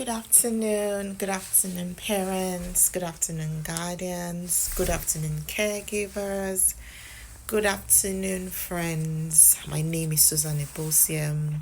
Good afternoon, parents, good afternoon, guardians, good afternoon, caregivers, good afternoon, friends. My name is Susan Ebosium,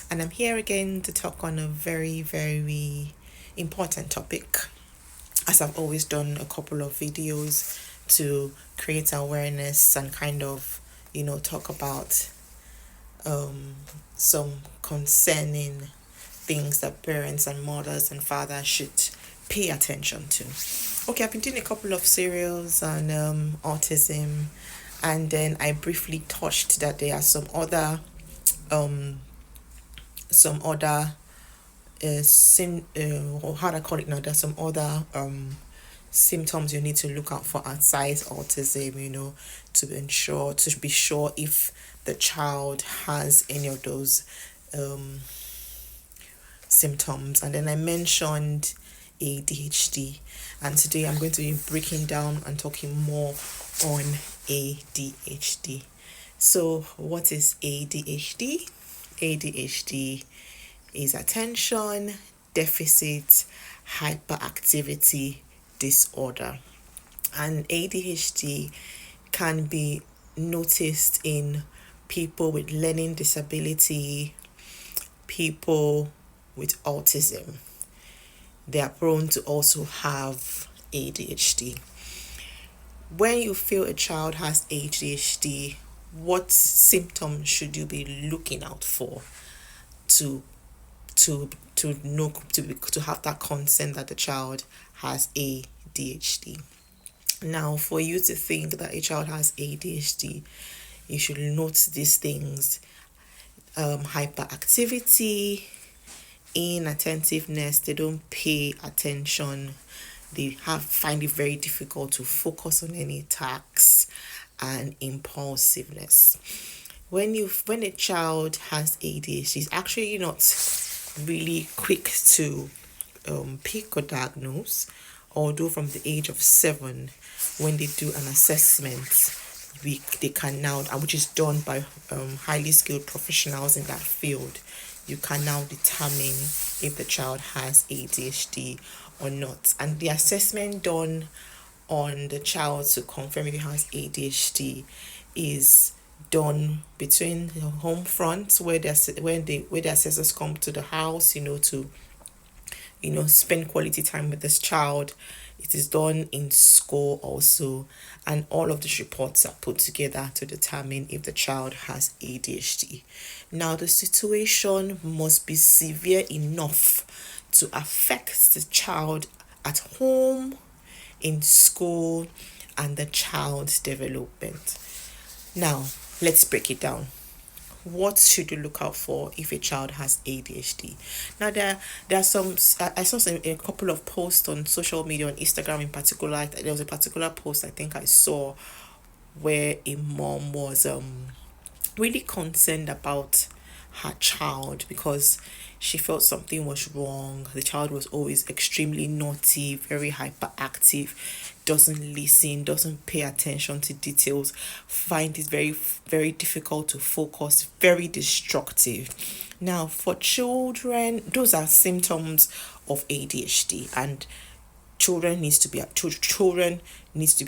and I'm here again to talk on a very, very important topic. As I've always done a couple of videos to create awareness and kind of, talk about some concerning things that parents and mothers and fathers should pay attention to. Okay, I've been doing a couple of serials on autism, and then I briefly touched that there are um some other or how do I call it now? There's some other symptoms you need to look out for outside autism, to be sure if the child has any of those um symptoms. And then I mentioned ADHD, and today I'm going to be breaking down and talking more on ADHD. So, what is ADHD? ADHD is attention deficit hyperactivity disorder, and ADHD can be noticed in people with learning disability, people with autism. They are prone to also have ADHD. When you feel a child has ADHD, what symptoms should you be looking out for to know to have that consent that the child has ADHD? Now, for you to think that a child has ADHD, you should note these things: hyperactivity, inattentiveness. They don't pay attention. They find it very difficult to focus on any tasks, and impulsiveness. When a child has ADHD, it's actually not really quick to pick or diagnose. Although from the age of 7, when they do an assessment, they can now, which is done by highly skilled professionals in that field, you can now determine if the child has ADHD or not. And the assessment done on the child to confirm if he has ADHD is done between the home front, where the assessors come to the house, to spend quality time with this child. It is done in school also, and all of these reports are put together to determine if the child has ADHD. Now, the situation must be severe enough to affect the child at home, in school, and the child's development. Now, let's break it down. What should you look out for if a child has ADHD? Now, there are some. I saw a couple of posts on social media, on Instagram in particular. There was a particular post I think I saw where a mom was really concerned about her child because she felt something was wrong. The child was always extremely naughty, very hyperactive, doesn't listen, doesn't pay attention to details, find it very, very difficult to focus, very destructive. Now, for children, those are symptoms of ADHD, and children needs to be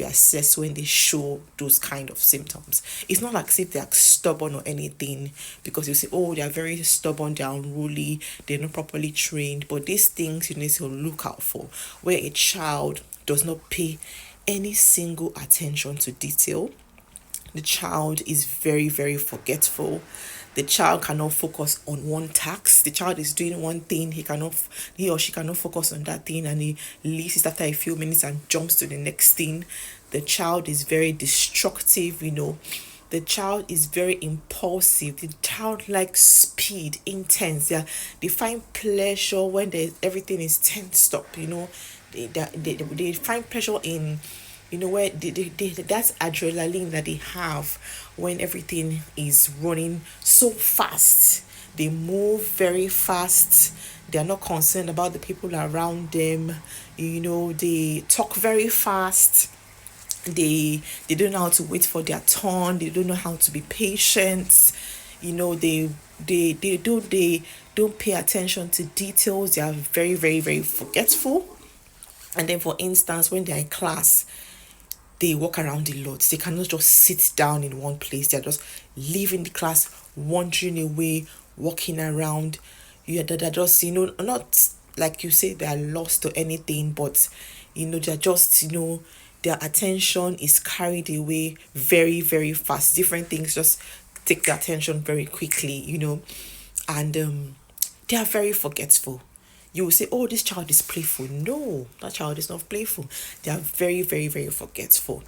assessed when they show those kind of symptoms. It's not like if they're stubborn or anything, because you say, oh, they're very stubborn, they're unruly, they're not properly trained. But these things you need to look out for, where a child does not pay any single attention to detail. The child is very, very forgetful. The child cannot focus on one task. The child is doing one thing, he or she cannot focus on that thing, and he leaves it after a few minutes and jumps to the next thing. The child is very destructive. The child is very impulsive. The child likes speed, intense. They find pleasure when everything is tensed up. They find pleasure in, where that's adrenaline that they have when everything is running so fast. They move very fast. They are not concerned about the people around them. They talk very fast. They don't know how to wait for their turn. They don't know how to be patient. They don't pay attention to details. They are very, very, very forgetful. And then, for instance, when they're in class, they walk around a lot. They cannot just sit down in one place. They're just leaving the class, wandering away, walking around. They're just, not like you say they're lost or anything, but they're just, their attention is carried away very, very fast. Different things just take their attention very quickly, and they are very forgetful. You will say, oh, this child is playful. No, that child is not playful. They are very, very, very forgetful.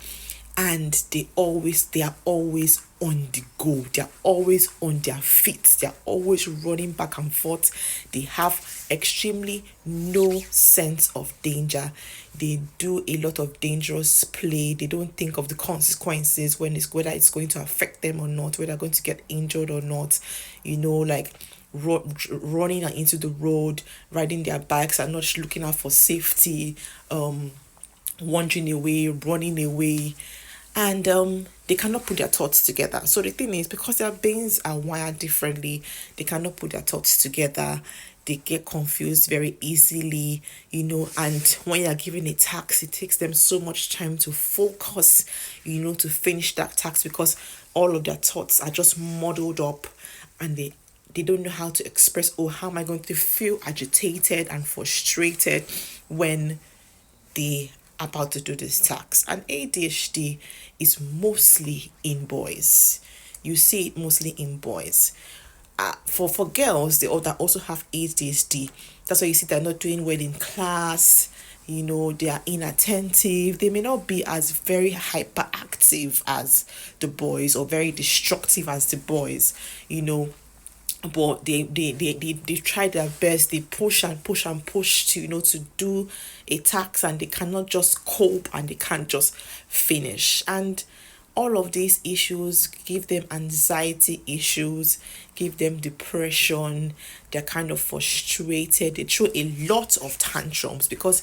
And they are always on the go. They are always on their feet. They are always running back and forth. They have extremely no sense of danger. They do a lot of dangerous play. They don't think of the consequences whether it's going to affect them or not, whether they're going to get injured or not. Like running into the road, riding their bikes, and not looking out for safety, wandering away, running away, and they cannot put their thoughts together. So the thing is, because their brains are wired differently, they cannot put their thoughts together. They get confused very easily, and when you're given a task, it takes them so much time to focus, to finish that task, because all of their thoughts are just muddled up, and they don't know how to express, oh, how am I going to feel agitated and frustrated when they about to do this task. And ADHD is mostly in boys. You see it mostly in boys. For girls, that also have ADHD. That's why you see they're not doing well in class. They are inattentive. They may not be as very hyperactive as the boys, or very destructive as the boys. But they try their best. They push and push and push to do a task, and they cannot just cope, and they can't just finish. And all of these issues give them anxiety issues, give them depression. They're kind of frustrated. They throw a lot of tantrums, because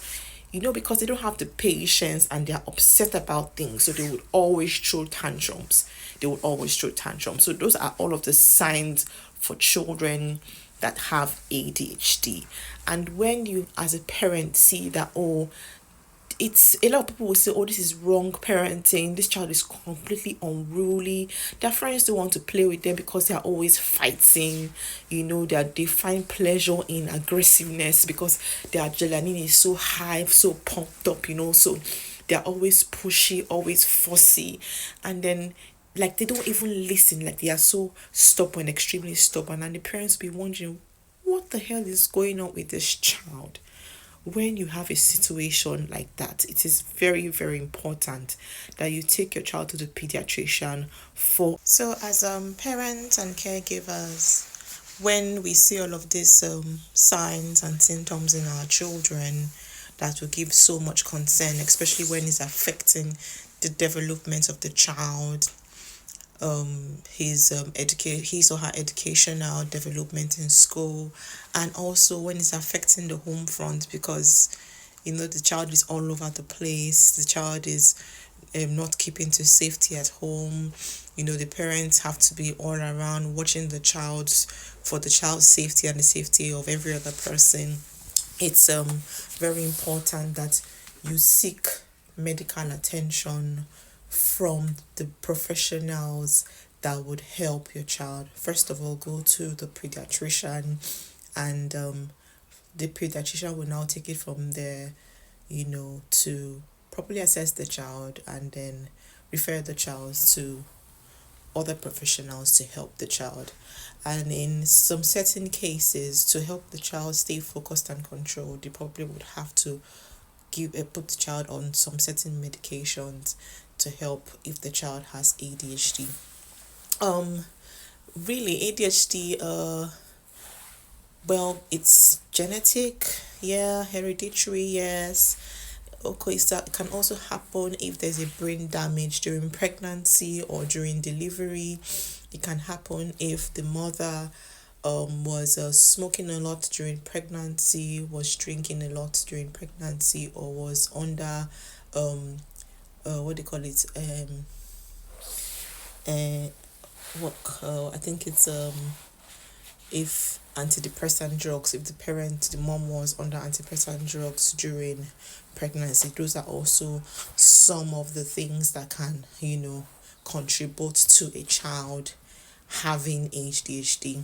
they don't have the patience, and they're upset about things, so they would always throw tantrums. So those are all of the signs for children that have ADHD. And when you, as a parent, see that, oh, it's a lot of people will say, oh, this is wrong parenting, this child is completely unruly, their friends don't want to play with them because they are always fighting, that they find pleasure in aggressiveness because their adrenaline is so high, so pumped up, so they're always pushy, always fussy, and then, like, they don't even listen, like they are so stubborn, extremely stubborn, and the parents will be wondering, what the hell is going on with this child? When you have a situation like that, it is very, very important that you take your child to the pediatrician for. So, as parents and caregivers, when we see all of these signs and symptoms in our children, that will give so much concern, especially when it's affecting the development of the child, his or her educational development in school, and also when it's affecting the home front, because the child is all over the place. The child is not keeping to safety at home. The parents have to be all around watching the child for the child's safety and the safety of every other person. It's very important that you seek medical attention from the professionals that would help your child. First of all, go to the pediatrician, and the pediatrician will now take it from there, to properly assess the child, and then refer the child to other professionals to help the child. And in some certain cases, to help the child stay focused and controlled, they probably would have to put the child on some certain medications to help if the child has ADHD. Really, ADHD, well, it's genetic, yeah, hereditary, yes. Okay, so it can also happen if there's a brain damage during pregnancy or during delivery. It can happen if the mother was smoking a lot during pregnancy, was drinking a lot during pregnancy, or was under what do you call it, I think it's if antidepressant drugs, if the mom was under antidepressant drugs during pregnancy, those are also some of the things that can, contribute to a child having ADHD.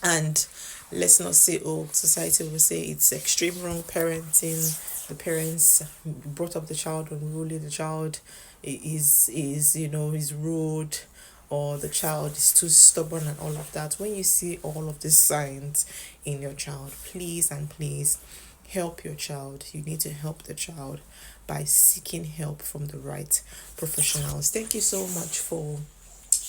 And let's not say, oh, society will say it's extreme wrong parenting, the parents brought up the child unruly, the child is rude, or the child is too stubborn and all of that. When you see all of these signs in your child, please and please help your child. You need to help the child by seeking help from the right professionals. Thank you so much for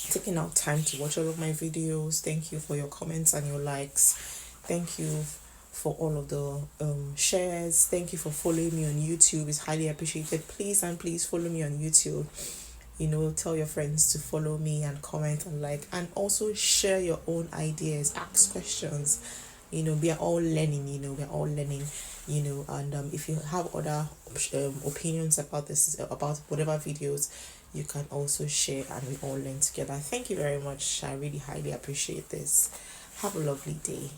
taking out time to watch all of my videos. Thank you for your comments and your likes. Thank you for all of the shares. Thank you for following me on YouTube. It's highly appreciated. Please and please follow me on YouTube. Tell your friends to follow me and comment and like, and also share your own ideas, ask questions. We are all learning. We're all learning. And if you have other opinions about this, about whatever videos, you can also share, and we all learn together. Thank you very much. I really highly appreciate this. Have a lovely day.